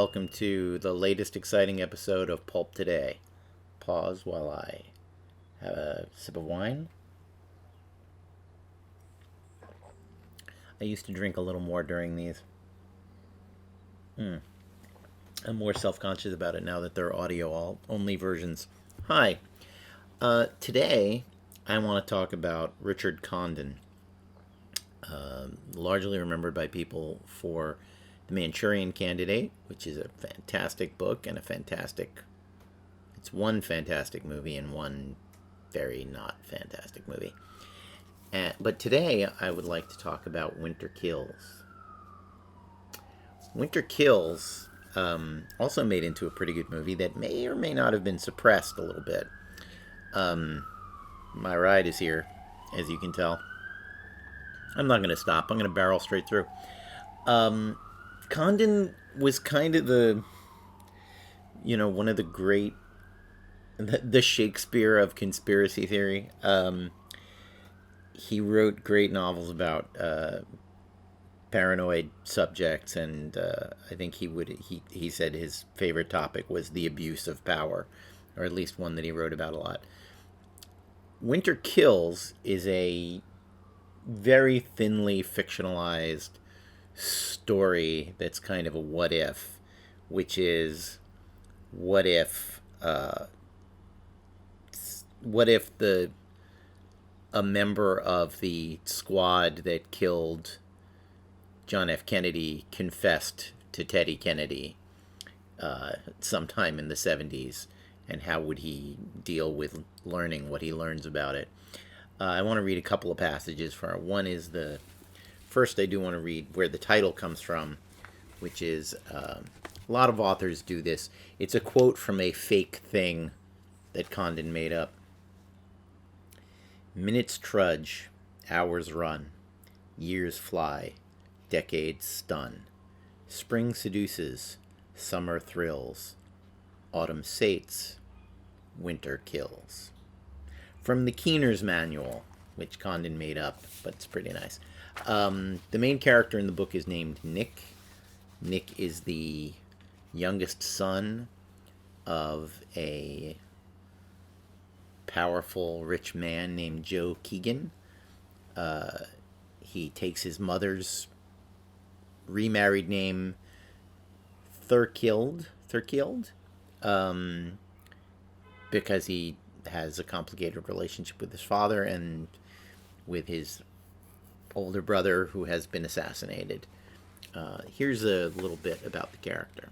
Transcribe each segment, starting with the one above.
welcome to the latest exciting episode of Pulp Today. Pause while I have a sip of wine. I used to drink a little more during these. I'm more self-conscious about it now that they're audio-only versions. Hi. Today, I want to talk about Richard Condon, largely remembered by people for The Manchurian Candidate, which is a fantastic book and it's one fantastic movie and one very not fantastic movie. But today I would like to talk about Winter Kills. Winter Kills also made into a pretty good movie that may or may not have been suppressed a little bit. My ride is here, as you can tell. I'm not going to stop. I'm going to barrel straight through. Condon was kind of one of the great, the Shakespeare of conspiracy theory. He wrote great novels about paranoid subjects, and I think he said his favorite topic was the abuse of power, or at least one that he wrote about a lot. Winter Kills is a very thinly fictionalized story that's kind of a what if, which is what if a member of the squad that killed John F. Kennedy confessed to Teddy Kennedy sometime in the 70s, and how would he deal with learning what he learns about it. I want to read a couple of passages for it. One is first I do want to read where the title comes from, which is, a lot of authors do this. It's a quote from a fake thing that Condon made up. Minutes trudge, hours run, years fly, decades stun. Spring seduces, summer thrills, autumn sates, winter kills. From the Keener's Manual, which Condon made up, but it's pretty nice. The main character in the book is named Nick. Nick is the youngest son of a powerful, rich man named Joe Keegan. He takes his mother's remarried name, Thurkild, because he has a complicated relationship with his father and with his older brother who has been assassinated. Here's a little bit about the character.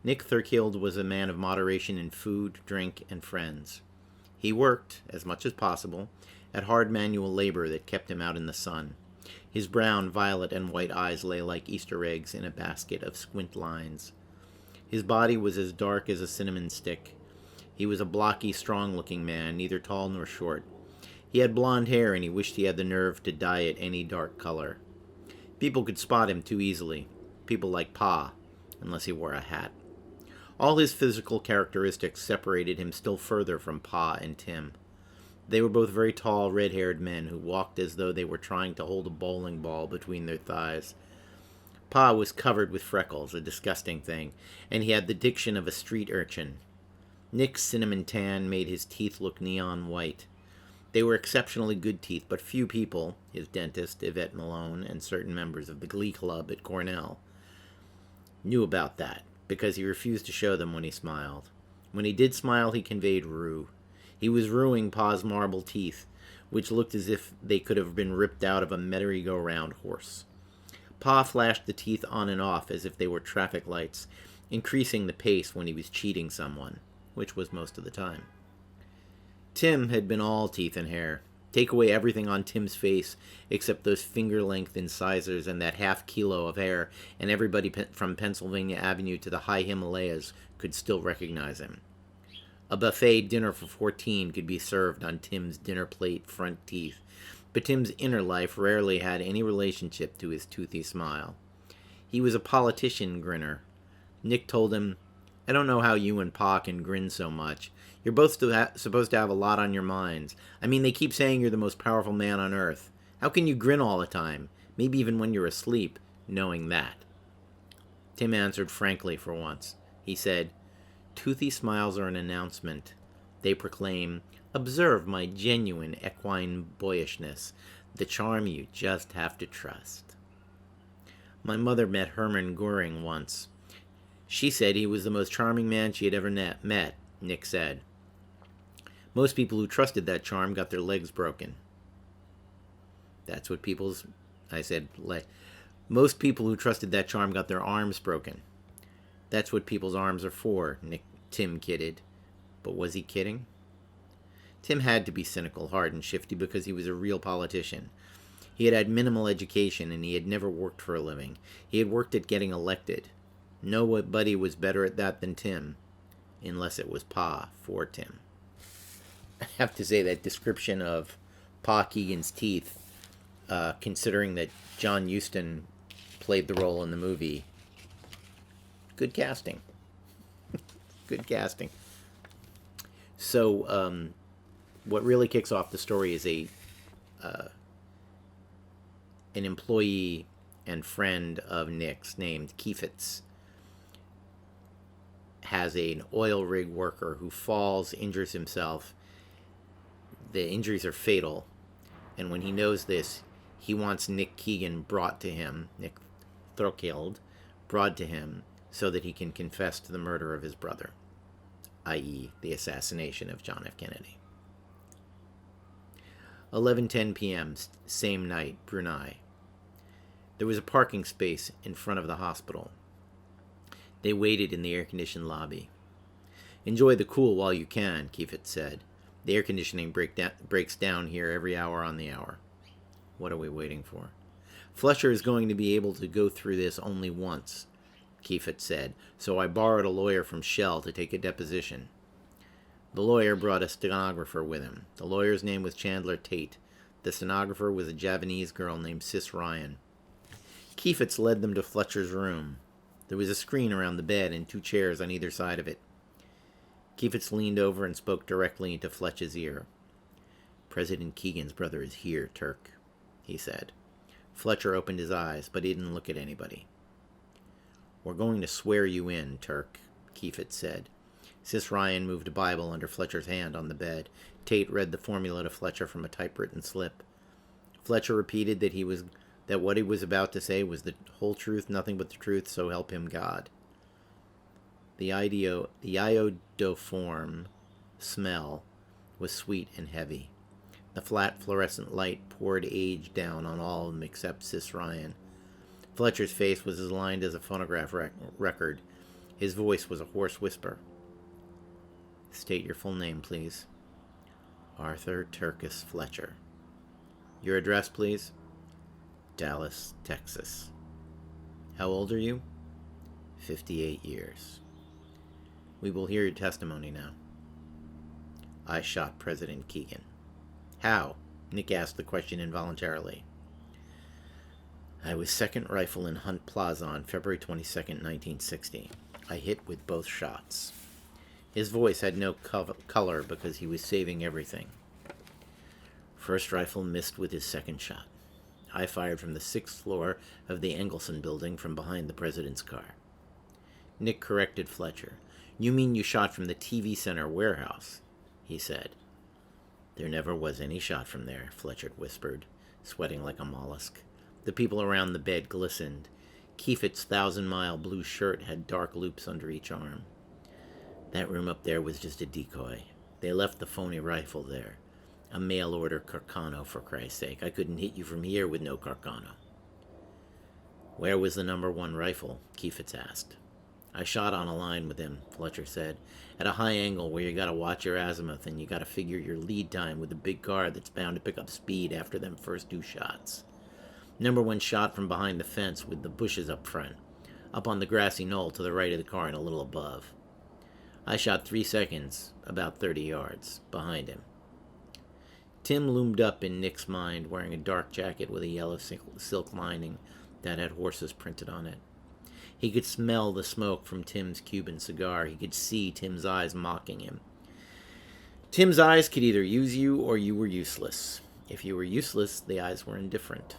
Nick Thurkild was a man of moderation in food, drink, and friends. He worked, as much as possible, at hard manual labor that kept him out in the sun. His brown, violet, and white eyes lay like Easter eggs in a basket of squint lines. His body was as dark as a cinnamon stick. He was a blocky, strong-looking man, neither tall nor short. He had blonde hair, and he wished he had the nerve to dye it any dark color. People could spot him too easily. People like Pa, unless he wore a hat. All his physical characteristics separated him still further from Pa and Tim. They were both very tall, red-haired men who walked as though they were trying to hold a bowling ball between their thighs. Pa was covered with freckles, a disgusting thing, and he had the diction of a street urchin. Nick's cinnamon tan made his teeth look neon white. They were exceptionally good teeth, but few people, his dentist, Yvette Malone, and certain members of the Glee Club at Cornell, knew about that, because he refused to show them when he smiled. When he did smile, he conveyed rue. He was rueing Pa's marble teeth, which looked as if they could have been ripped out of a merry-go-round horse. Pa flashed the teeth on and off as if they were traffic lights, increasing the pace when he was cheating someone, which was most of the time. Tim had been all teeth and hair. Take away everything on Tim's face except those finger-length incisors and that half-kilo of hair, and everybody from Pennsylvania Avenue to the high Himalayas could still recognize him. A buffet dinner for 14 could be served on Tim's dinner plate front teeth, but Tim's inner life rarely had any relationship to his toothy smile. He was a politician grinner. Nick told him, "I don't know how you and Pa can grin so much. You're both supposed to have a lot on your minds. I mean, they keep saying you're the most powerful man on earth. How can you grin all the time? Maybe even when you're asleep, knowing that?" Tim answered frankly for once. He said, "Toothy smiles are an announcement. They proclaim, 'Observe my genuine equine boyishness, the charm you just have to trust.' My mother met Hermann Goering once. She said he was the most charming man she had ever met," Nick said. "Most people who trusted that charm got their legs broken." That's what most people who trusted that charm got their arms broken. That's what people's arms are for, Tim kidded. But was he kidding? Tim had to be cynical, hard, and shifty because he was a real politician. He had had minimal education, and he had never worked for a living. He had worked at getting elected. Nobody was better at that than Tim, unless it was Pa for Tim. I have to say that description of Pa Keegan's teeth, considering that John Huston played the role in the movie, good casting. Good casting. So, what really kicks off the story is an employee and friend of Nick's named Keifitz has an oil rig worker who falls, injures himself. The injuries are fatal, and when he knows this, he wants Nick Thurkild, brought to him so that he can confess to the murder of his brother, i.e. the assassination of John F. Kennedy. 11:10 p.m., same night, Brunei. There was a parking space in front of the hospital. They waited in the air-conditioned lobby. "Enjoy the cool while you can," Keifitz said. "The air conditioning breaks down here every hour on the hour." What are we waiting for? "Fletcher is going to be able to go through this only once," Keifitz said, "so I borrowed a lawyer from Shell to take a deposition." The lawyer brought a stenographer with him. The lawyer's name was Chandler Tate. The stenographer was a Javanese girl named Sis Ryan. Keifitz led them to Fletcher's room. There was a screen around the bed and 2 chairs on either side of it. Keifitz leaned over and spoke directly into Fletcher's ear. "President Keegan's brother is here, Turk," he said. Fletcher opened his eyes, but he didn't look at anybody. "We're going to swear you in, Turk," Keifitz said. Sis Ryan moved a Bible under Fletcher's hand on the bed. Tate read the formula to Fletcher from a typewritten slip. Fletcher repeated that what he was about to say was the whole truth, nothing but the truth, so help him God. The iodoform smell was sweet and heavy. The flat fluorescent light poured age down on all of them except Sis Ryan. Fletcher's face was as lined as a phonograph record. His voice was a hoarse whisper. "State your full name, please." "Arthur Turkis Fletcher." "Your address, please." "Dallas, Texas." "How old are you?" 58 years. "We will hear your testimony now." "I shot President Keegan." "How?" Nick asked the question involuntarily. "I was second rifle in Hunt Plaza on February 22nd, 1960. I hit with both shots." His voice had no color because he was saving everything. "First rifle missed with his second shot. I fired from the 6th floor of the Engelson building from behind the president's car." Nick corrected Fletcher. "You mean you shot from the TV Center warehouse?" he said. "There never was any shot from there," Fletcher whispered, sweating like a mollusk. The people around the bed glistened. Keifitz's 1,000-mile blue shirt had dark loops under each arm. "That room up there was just a decoy. They left the phony rifle there. A mail-order Carcano, for Christ's sake. I couldn't hit you from here with no Carcano." "Where was the number 1 rifle?" Keifitz asked. "I shot on a line with him," Fletcher said. "At a high angle where you gotta watch your azimuth and you gotta figure your lead time with a big car that's bound to pick up speed after them first 2 shots. Number 1 shot from behind the fence with the bushes up front, up on the grassy knoll to the right of the car and a little above. I shot 3 seconds, about 30 yards, behind him." Tim loomed up in Nick's mind, wearing a dark jacket with a yellow silk lining that had horses printed on it. He could smell the smoke from Tim's Cuban cigar. He could see Tim's eyes mocking him. Tim's eyes could either use you or you were useless. If you were useless, the eyes were indifferent.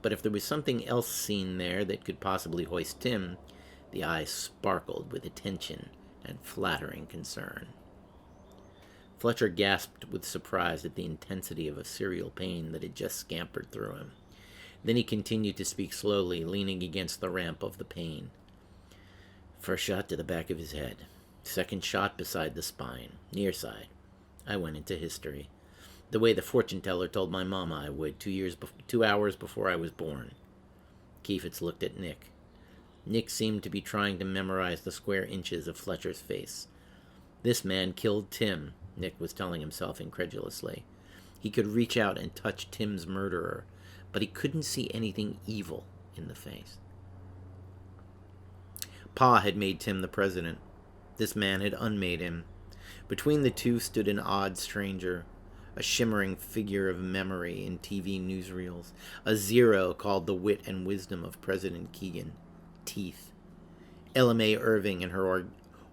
But if there was something else seen there that could possibly hoist Tim, The eyes sparkled with attention and flattering concern. Fletcher gasped with surprise at the intensity of a serial pain that had just scampered through him. Then he continued to speak slowly, leaning against the ramp of the pain. First shot to the back of his head. Second shot beside the spine, near side. I went into history, the way the fortune teller told my mama I would 2 hours before I was born. Kieferts looked at Nick. Nick seemed to be trying to memorize the square inches of Fletcher's face. This man killed Tim, Nick was telling himself incredulously. He could reach out and touch Tim's murderer, but he couldn't see anything evil in the face. Pa had made Tim the president. This man had unmade him. Between the two stood an odd stranger, a shimmering figure of memory in TV newsreels, a zero called the wit and wisdom of President Keegan. Teeth. Ella Mae Irving and her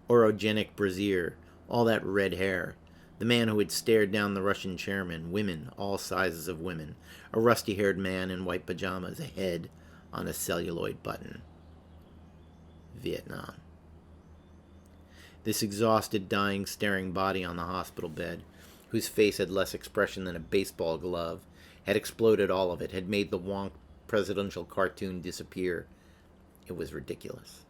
orogenic brassiere, all that red hair. The man who had stared down the Russian chairman, women, all sizes of women, a rusty-haired man in white pajamas, a head on a celluloid button. Vietnam. This exhausted, dying, staring body on the hospital bed, whose face had less expression than a baseball glove, had exploded all of it, had made the wonk presidential cartoon disappear. It was ridiculous.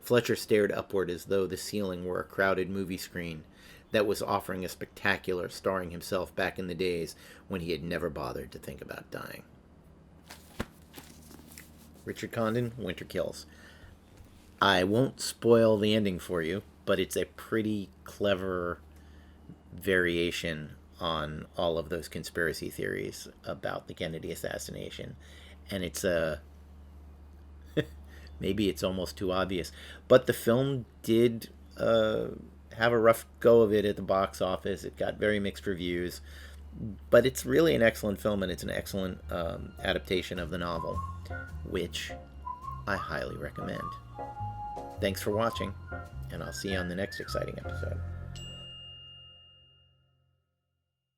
Fletcher stared upward as though the ceiling were a crowded movie screen that was offering a spectacular starring himself back in the days when he had never bothered to think about dying. Richard Condon, Winter Kills. I won't spoil the ending for you, but it's a pretty clever variation on all of those conspiracy theories about the Kennedy assassination. And it's maybe it's almost too obvious, but the film did have a rough go of it at the box office. It got very mixed reviews, but it's really an excellent film, and it's an excellent adaptation of the novel, which I highly recommend. Thanks for watching, and I'll see you on the next exciting episode.